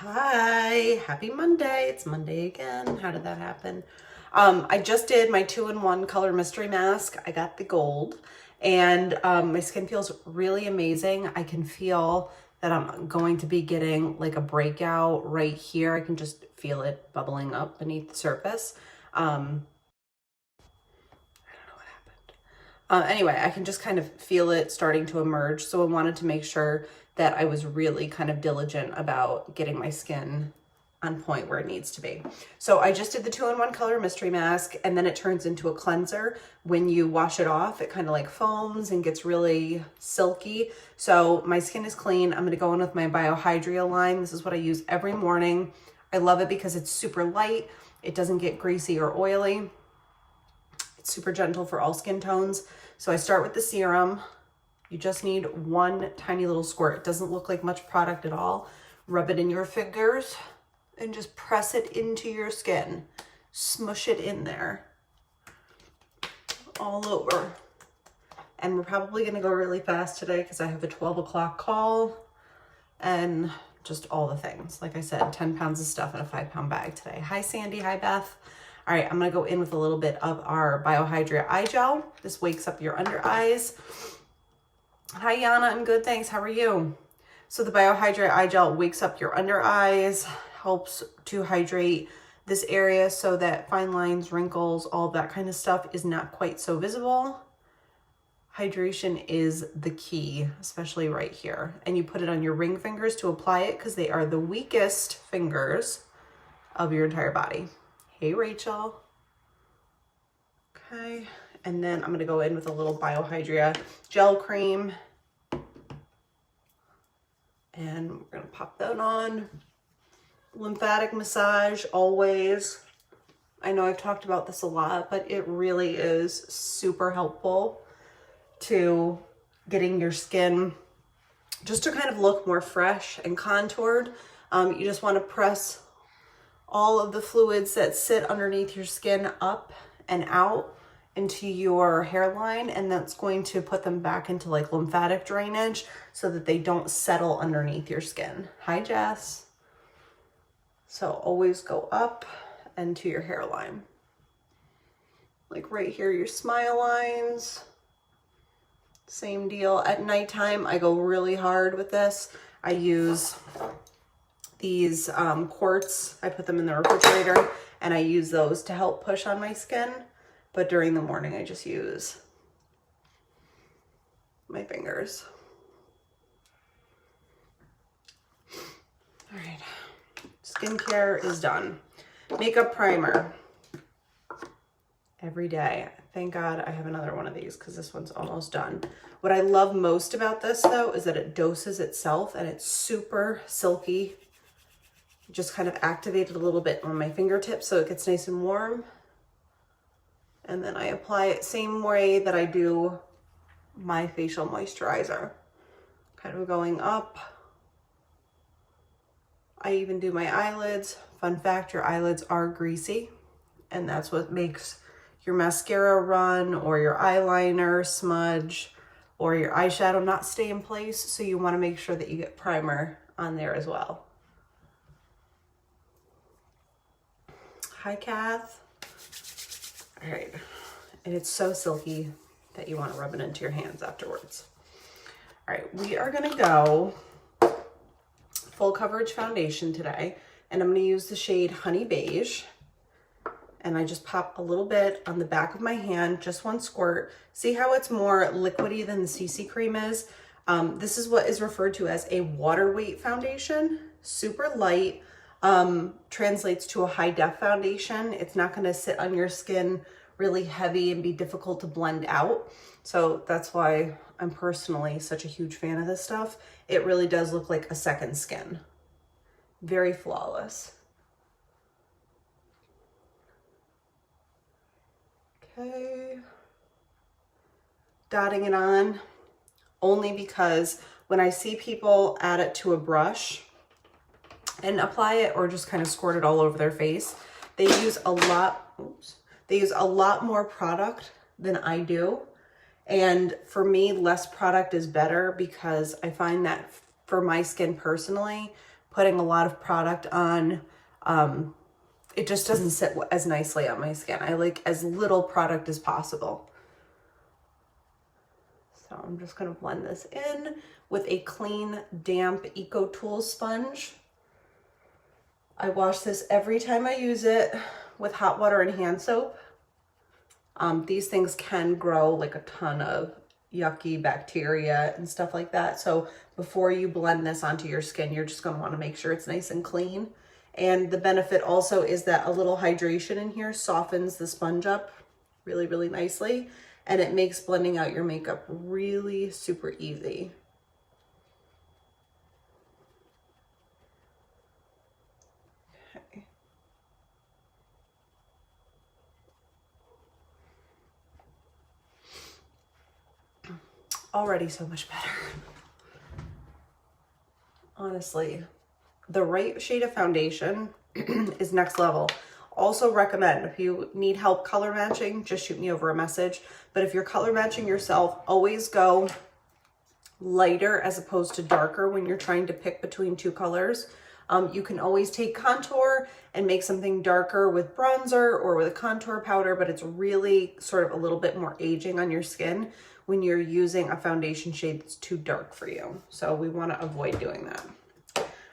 Hi, happy Monday. It's Monday again. How did that happen? I just did my 2-in-1 color mystery mask. I got the gold and my skin feels really amazing. I can feel that I'm going to be getting like a breakout right here. I can just feel it bubbling up beneath the surface. Anyway, I can just kind of feel it starting to emerge. So I wanted to make sure that I was really kind of diligent about getting my skin on point where it needs to be. So I just did the 2-in-1 color mystery mask, and then it turns into a cleanser. When you wash it off, it kind of like foams and gets really silky. So my skin is clean. I'm gonna go in with my Biohydria line. This is what I use every morning. I love it because it's super light. It doesn't get greasy or oily. It's super gentle for all skin tones. So I start with the serum. You just need one tiny little squirt. It doesn't look like much product at all. Rub it in your fingers and just press it into your skin. Smush it in there, all over. And we're probably gonna go really fast today because I have a 12 o'clock call and just all the things. Like I said, 10 pounds of stuff in a 5-pound bag today. Hi, Sandy. Hi, Beth. All right, I'm gonna go in with a little bit of our Biohydria Eye Gel. This wakes up your under eyes. Hi, Yana, I'm good, thanks. How are you? So the Biohydria Eye Gel wakes up your under eyes, helps to hydrate this area so that fine lines, wrinkles, all that kind of stuff is not quite so visible. Hydration is the key, especially right here. And you put it on your ring fingers to apply it because they are the weakest fingers of your entire body. Hey, Rachel. Okay, and then I'm gonna go in with a little Biohydria gel cream. And we're gonna pop that on. Lymphatic massage, always. I know I've talked about this a lot, but it really is super helpful to getting your skin just to kind of look more fresh and contoured. You just wanna press all of the fluids that sit underneath your skin up and out into your hairline, and that's going to put them back into like lymphatic drainage so that they don't settle underneath your skin. Hi, Jess. So always go up and to your hairline. Like right here, your smile lines. Same deal. At nighttime, I go really hard with this. I use these quartz. I put them in the refrigerator and I use those to help push on my skin. But during the morning, I just use my fingers. All right, skincare is done. Makeup primer every day. Thank God I have another one of these because this one's almost done. What I love most about this though is that it doses itself and it's super silky. Just kind of activate it a little bit on my fingertips so it gets nice and warm. And then I apply it same way that I do my facial moisturizer. Kind of going up. I even do my eyelids. Fun fact, your eyelids are greasy, and that's what makes your mascara run or your eyeliner smudge or your eyeshadow not stay in place. So you want to make sure that you get primer on there as well. Hi, Kath. All right, and it's so silky that you want to rub it into your hands afterwards. All right, we are gonna go full coverage foundation today, and I'm gonna use the shade Honey Beige, and I just pop a little bit on the back of my hand, just one squirt. See how it's more liquidy than the CC cream is? This is what is referred to as a water weight foundation, super light. Translates to a high def foundation. It's not going to sit on your skin really heavy and be difficult to blend out. So that's why I'm personally such a huge fan of this stuff. It really does look like a second skin. Very flawless. Okay. Dotting it on only because when I see people add it to a brush and apply it or just kind of squirt it all over their face, they use a lot, they use a lot more product than I do. And for me, less product is better because I find that for my skin personally, putting a lot of product on, it just doesn't sit as nicely on my skin. I like as little product as possible. So I'm just gonna blend this in with a clean, damp Eco Tools sponge. I wash this every time I use it with hot water and hand soap. These things can grow like a ton of yucky bacteria and stuff like that. So before you blend this onto your skin, you're just gonna wanna make sure it's nice and clean. And the benefit also is that a little hydration in here softens the sponge up really, really nicely. And it makes blending out your makeup really super easy. Okay. Already so much better. Honestly, the right shade of foundation is next level. Also recommend, if you need help color matching, just shoot me over a message. But if you're color matching yourself, always go lighter as opposed to darker when you're trying to pick between two colors. You can always take contour and make something darker with bronzer or with a contour powder, but it's really sort of a little bit more aging on your skin when you're using a foundation shade that's too dark for you. So we want to avoid doing that.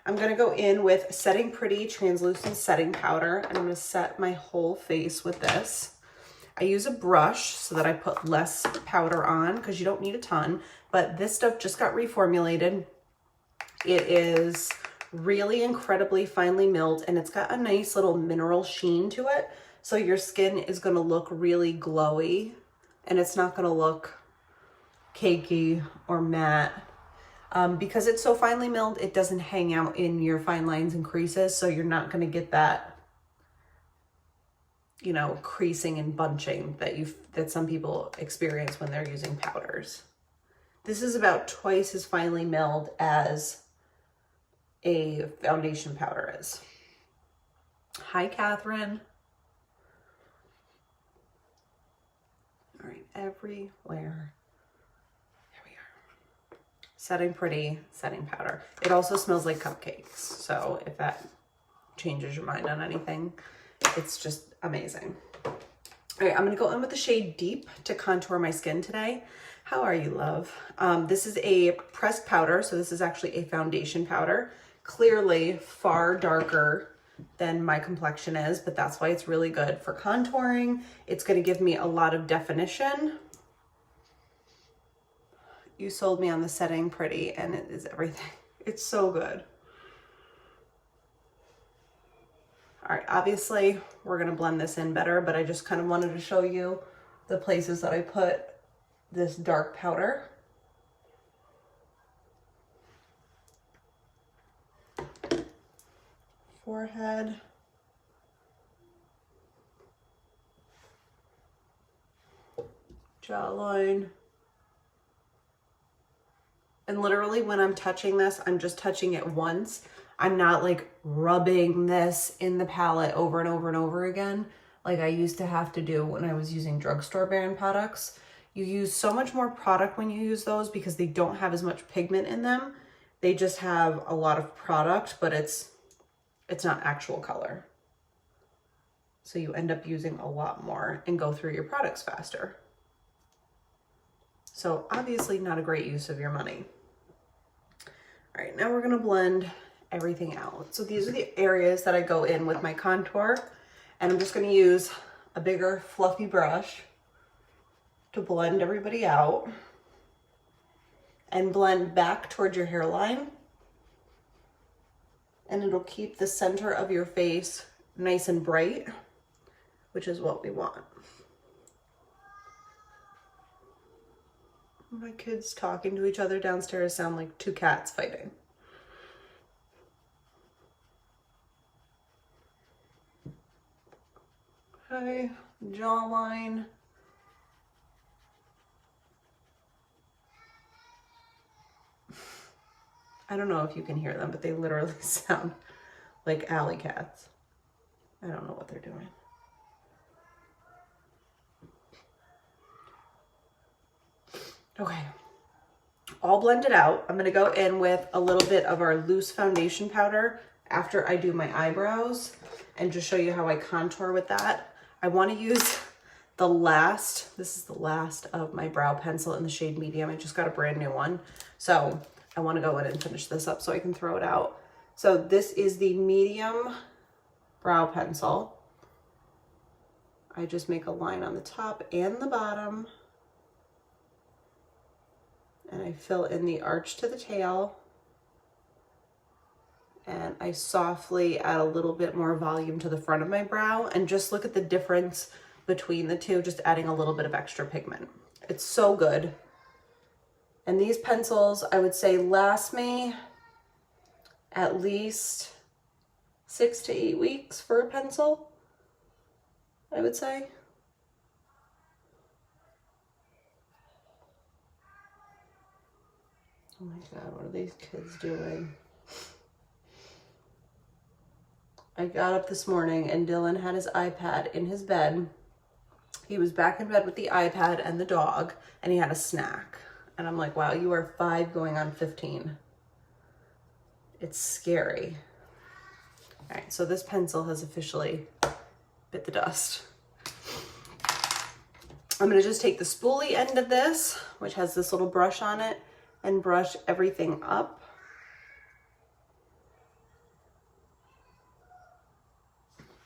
I'm going to go in with Setting Pretty Translucent Setting Powder, and I'm going to set my whole face with this. I use a brush so that I put less powder on because you don't need a ton, but this stuff just got reformulated. It is really incredibly finely milled, and it's got a nice little mineral sheen to it. So your skin is going to look really glowy, and it's not going to look cakey or matte. Because it's so finely milled, it doesn't hang out in your fine lines and creases, so you're not going to get that, you know, creasing and bunching that some people experience when they're using powders. This is about twice as finely milled as a foundation powder is. Hi, Catherine. All right, everywhere. Setting Pretty setting powder. It also smells like cupcakes. So if that changes your mind on anything, it's just amazing. All right, I'm gonna go in with the shade Deep to contour my skin today. How are you, love? This is a pressed powder, so this is actually a foundation powder. Clearly far darker than my complexion is, but that's why it's really good for contouring. It's gonna give me a lot of definition. You sold me on the Setting Pretty, and it is everything. It's so good. All right, obviously we're gonna blend this in better, but I just kind of wanted to show you the places that I put this dark powder. Forehead. Jawline. And literally when I'm touching this, I'm just touching it once. I'm not like rubbing this in the palette over and over and over again, like I used to have to do when I was using drugstore brand products. You use so much more product when you use those because they don't have as much pigment in them. They just have a lot of product, but it's not actual color. So you end up using a lot more and go through your products faster. So obviously not a great use of your money. All right, now we're gonna blend everything out. So these are the areas that I go in with my contour, and I'm just gonna use a bigger fluffy brush to blend everybody out and blend back towards your hairline. And it'll keep the center of your face nice and bright, which is what we want. My kids talking to each other downstairs sound like two cats fighting. Okay, jawline. I don't know if you can hear them, but they literally sound like alley cats. I don't know what they're doing. Okay, all blended out, I'm gonna go in with a little bit of our loose foundation powder after I do my eyebrows and just show you how I contour with that. I wanna use this is the last of my brow pencil in the shade medium. I just got a brand new one. So I wanna go in and finish this up so I can throw it out. So this is the medium brow pencil. I just make a line on the top and the bottom. And I fill in the arch to the tail. And I softly add a little bit more volume to the front of my brow, and just look at the difference between the two, just adding a little bit of extra pigment. It's so good. And these pencils, I would say, last me at least 6 to 8 weeks for a pencil, I would say. Oh my God, what are these kids doing? I got up this morning and Dylan had his iPad in his bed. He was back in bed with the iPad and the dog, and he had a snack. And I'm like, wow, you are 5 going on 15. It's scary. All right, so this pencil has officially bit the dust. I'm gonna just take the spoolie end of this, which has this little brush on it, and brush everything up.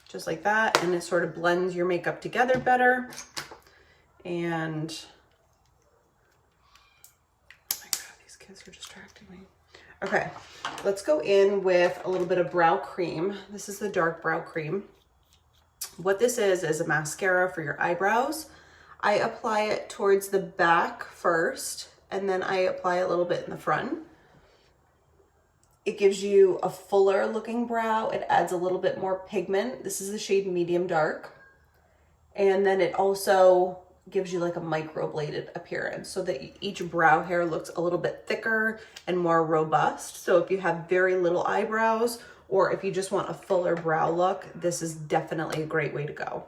Just like that, and it sort of blends your makeup together better. And oh my God, these kids are distracting me. Okay, let's go in with a little bit of brow cream. This is the dark brow cream. What this is a mascara for your eyebrows. I apply it towards the back first, and then I apply a little bit in the front. It gives you a fuller looking brow. It adds a little bit more pigment. This is the shade medium dark. And then it also gives you like a microbladed appearance so that each brow hair looks a little bit thicker and more robust. So if you have very little eyebrows, or if you just want a fuller brow look, this is definitely a great way to go.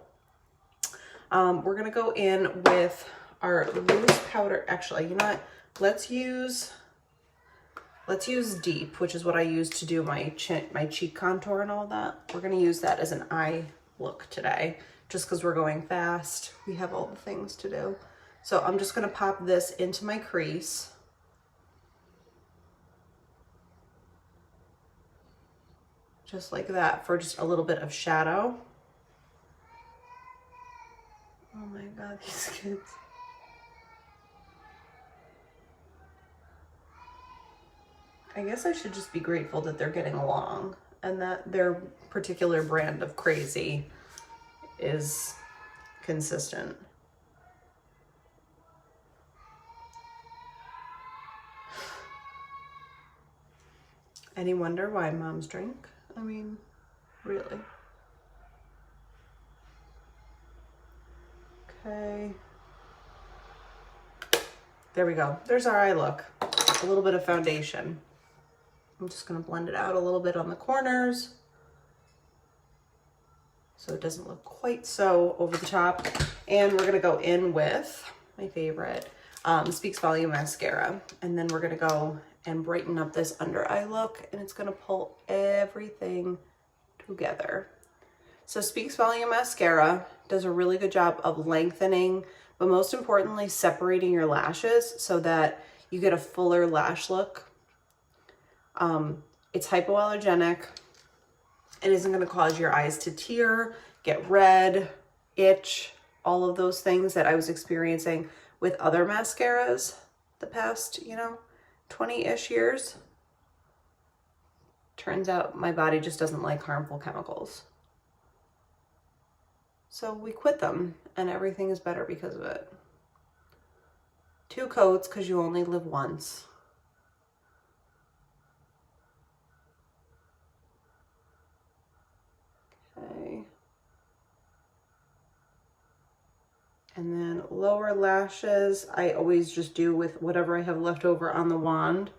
We're gonna go in with our loose powder. Actually, you know what? Let's use Deep, which is what I use to do my cheek contour and all that. We're gonna use that as an eye look today, just because we're going fast. We have all the things to do. So I'm just gonna pop this into my crease. Just like that, for just a little bit of shadow. Oh my God, these kids. I guess I should just be grateful that they're getting along and that their particular brand of crazy is consistent. Any wonder why moms drink? I mean, really. Okay. There we go. There's our eye look. A little bit of foundation. I'm just gonna blend it out a little bit on the corners so it doesn't look quite so over the top. And we're gonna go in with my favorite, Speaks Volume Mascara. And then we're gonna go and brighten up this under eye look, and it's gonna pull everything together. So Speaks Volume Mascara does a really good job of lengthening, but most importantly, separating your lashes so that you get a fuller lash look. It's hypoallergenic. It isn't going to cause your eyes to tear, get red, itch, all of those things that I was experiencing with other mascaras the past, 20-ish years. Turns out my body just doesn't like harmful chemicals. So we quit them and everything is better because of it. 2 coats because you only live once. Okay. And then lower lashes, I always just do with whatever I have left over on the wand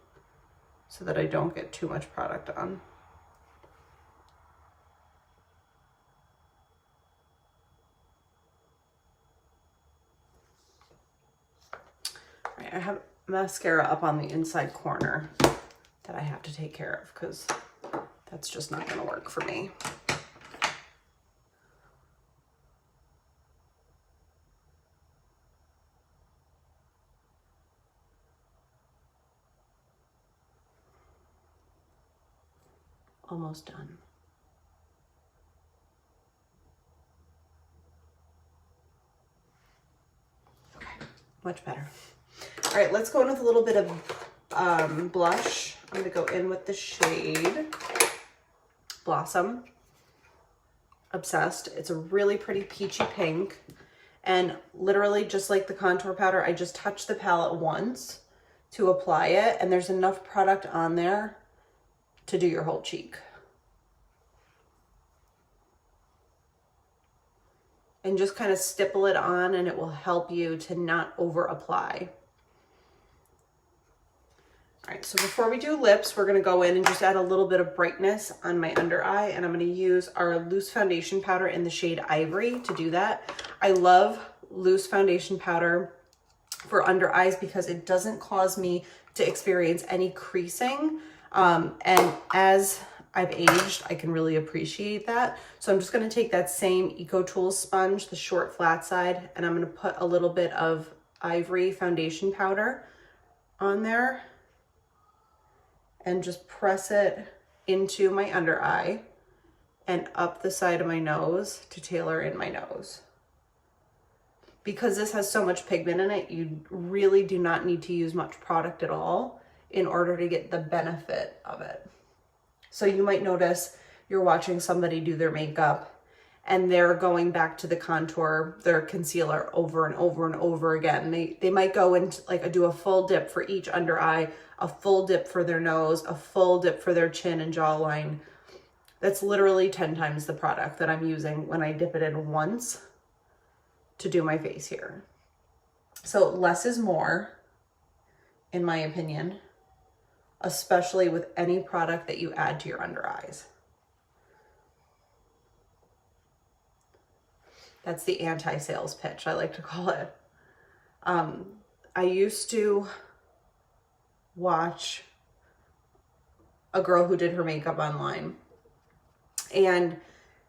so that I don't get too much product on. All right, I have mascara up on the inside corner that I have to take care of because that's just not going to work for me. Almost done. Okay, much better. All right, let's go in with a little bit of blush. I'm gonna go in with the shade Blossom. Obsessed. It's a really pretty peachy pink. And literally just like the contour powder, I just touch the palette once to apply it. And there's enough product on there to do your whole cheek. And just kind of stipple it on and it will help you to not over apply. All right, so before we do lips, we're gonna go in and just add a little bit of brightness on my under eye, and I'm gonna use our loose foundation powder in the shade Ivory to do that. I love loose foundation powder for under eyes because it doesn't cause me to experience any creasing. And as I've aged, I can really appreciate that. So I'm just gonna take that same Eco Tools sponge, the short flat side, and I'm gonna put a little bit of Ivory foundation powder on there and just press it into my under eye and up the side of my nose to tailor in my nose. Because this has so much pigment in it, you really do not need to use much product at all in order to get the benefit of it. So you might notice you're watching somebody do their makeup and they're going back to the contour, their concealer over and over and over again. They might go into like do a full dip for each under eye, a full dip for their nose, a full dip for their chin and jawline. That's literally 10 times the product that I'm using when I dip it in once to do my face here. So less is more, in my opinion, especially with any product that you add to your under eyes. That's the anti-sales pitch, I like to call it. I used to watch a girl who did her makeup online, and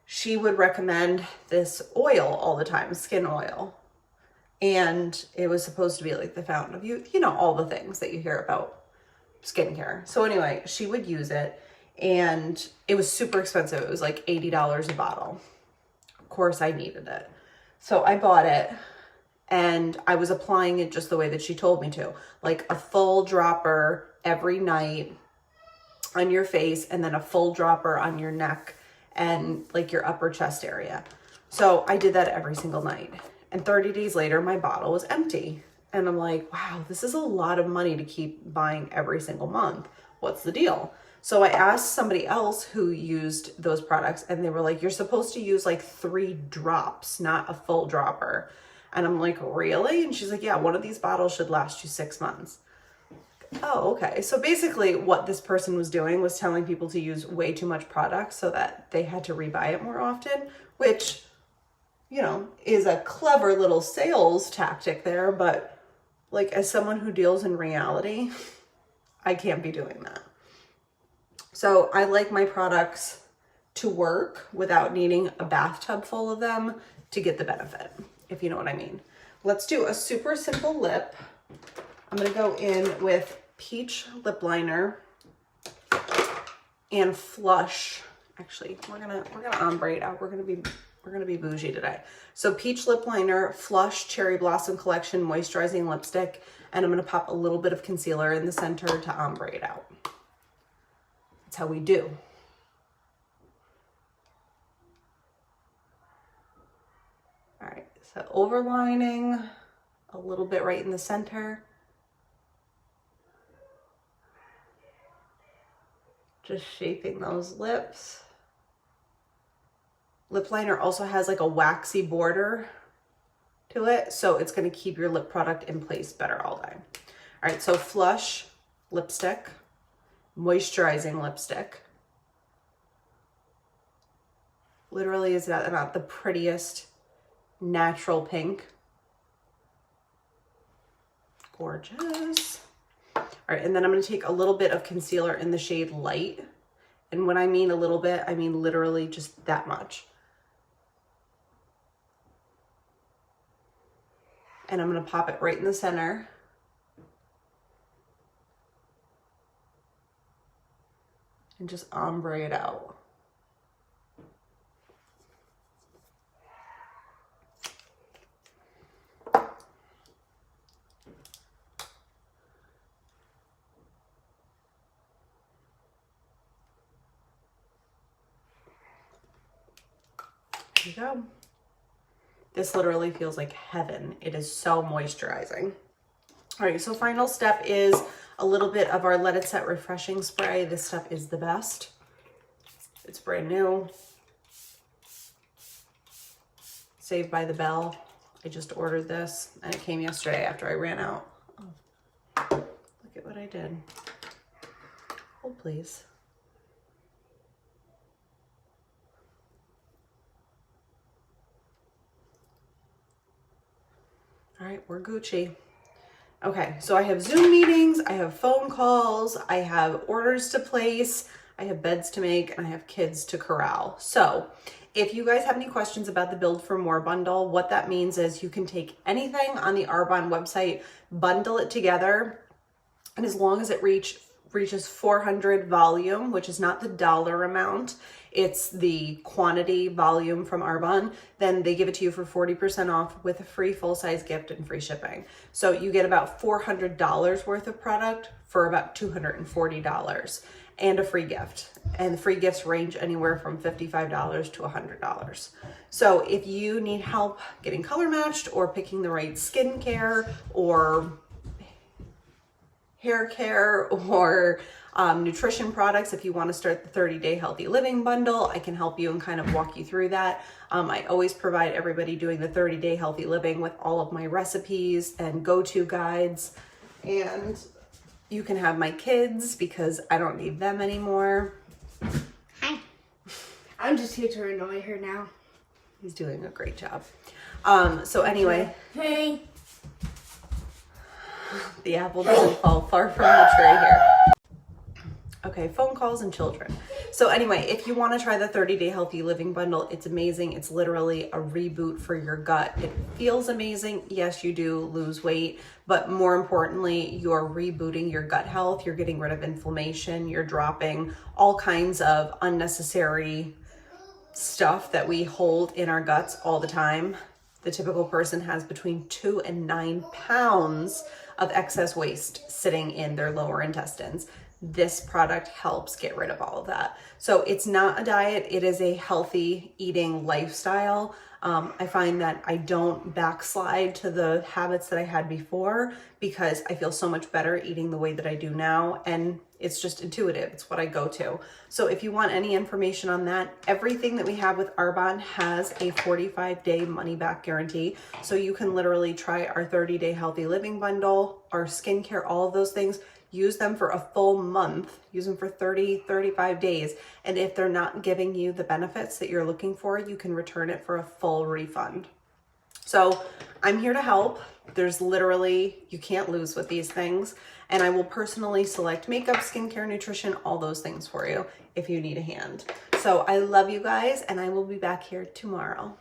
she would recommend this oil all the time, skin oil. And it was supposed to be like the fountain of youth, you know, all the things that you hear about skincare. So anyway, she would use it and it was super expensive. It was like $80 a bottle. Of course I needed it. So I bought it and I was applying it just the way that she told me to, like a full dropper every night on your face and then a full dropper on your neck and like your upper chest area. So I did that every single night. And 30 days later, my bottle was empty. And I'm like, wow, this is a lot of money to keep buying every single month. What's the deal? So I asked somebody else who used those products and they were like, you're supposed to use like 3 drops, not a full dropper. And I'm like, really? And she's like, yeah, one of these bottles should last you 6 months. Oh, okay. So basically what this person was doing was telling people to use way too much product so that they had to rebuy it more often, which, you know, is a clever little sales tactic there. But like, as someone who deals in reality, I can't be doing that. So I like my products to work without needing a bathtub full of them to get the benefit, if you know what I mean. Let's do a super simple lip. I'm gonna go in with Peach lip liner and Flush. Actually, we're gonna ombre it out. We're gonna be bougie today. So Peach lip liner, Flush Cherry Blossom Collection moisturizing lipstick, and I'm gonna pop a little bit of concealer in the center to ombre it out. That's how we do. All right, so overlining a little bit right in the center. Just shaping those lips. Lip liner also has like a waxy border to it, so it's gonna keep your lip product in place better all day. All right, so Flush lipstick, moisturizing lipstick. Literally is not the prettiest natural pink. Gorgeous. right, and then I'm going to take a little bit of concealer in the shade Light. And when I mean a little bit, I mean literally just that much. And I'm going to pop it right in the center. And just ombre it out. There you go. This literally feels like heaven. It is so moisturizing. All right, so final step is a little bit of our Let It Set Refreshing Spray. This stuff is the best. It's brand new. Saved by the Bell. I just ordered this and it came yesterday after I ran out. Oh, look at what I did. Hold please. All right, we're Gucci. Okay, so I have Zoom meetings, I have phone calls, I have orders to place, I have beds to make, and I have kids to corral. So if you guys have any questions about the Build for More bundle, what that means is you can take anything on the Arbonne website, bundle it together, and as long as it reaches 400 volume, which is not the dollar amount, it's the quantity volume from Arbonne, then they give it to you for 40% off with a free full-size gift and free shipping. So you get about $400 worth of product for about $240 and a free gift. And the free gifts range anywhere from $55 to $100. So if you need help getting color matched or picking the right skincare or hair care or nutrition products, if you want to start the 30-day healthy living bundle, I can help you and kind of walk you through that. I always provide everybody doing the 30-day healthy living with all of my recipes and go-to guides. And you can have my kids because I don't need them anymore. Hi. I'm just here to annoy her now. He's doing a great job. So anyway. Hey. The apple doesn't fall far from the tree here. Okay, phone calls and children. So anyway, if you want to try the 30-day healthy living bundle, it's amazing. It's literally a reboot for your gut. It feels amazing. Yes, you do lose weight, but more importantly, you're rebooting your gut health. You're getting rid of inflammation. You're dropping all kinds of unnecessary stuff that we hold in our guts all the time. The typical person has between 2 and 9 pounds of excess waste sitting in their lower intestines. This product helps get rid of all of that. So it's not a diet, it is a healthy eating lifestyle. I find that I don't backslide to the habits that I had before because I feel so much better eating the way that I do now, and it's just intuitive. It's what I go to. So if you want any information on that, everything that we have with Arbonne has a 45-day money-back guarantee. So you can literally try our 30-day healthy living bundle, our skincare, all of those things. Use them for a full month, use them for 30, 35 days. And if they're not giving you the benefits that you're looking for, you can return it for a full refund. So I'm here to help. There's literally, you can't lose with these things. And I will personally select makeup, skincare, nutrition, all those things for you if you need a hand. So I love you guys, and I will be back here tomorrow.